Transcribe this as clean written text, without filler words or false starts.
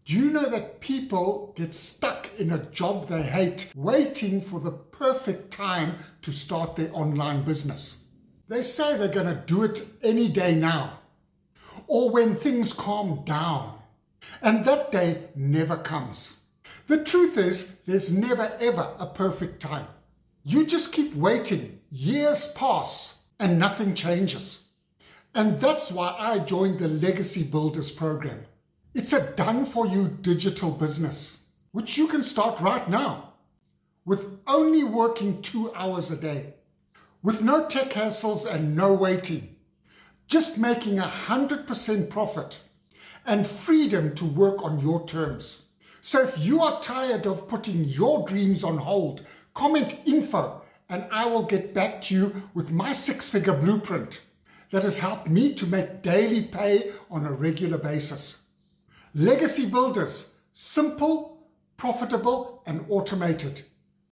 Do you know that people get stuck in a job they hate, waiting for the perfect time to start their online business? They say they're going to do it any day now, or when things calm down, and that day never comes. The truth is, there's never ever a perfect time. You just keep waiting, years pass, and nothing changes. And that's why I joined the Legacy Builders program. It's a done-for-you digital business, which you can start right now, with only working 2 hours a day, with no tech hassles and no waiting, just making 100% profit and freedom to work on your terms. So if you are tired of putting your dreams on hold, comment info and I will get back to you with my 6-figure blueprint that has helped me to make daily pay on a regular basis. Legacy Builders, simple, profitable, and automated.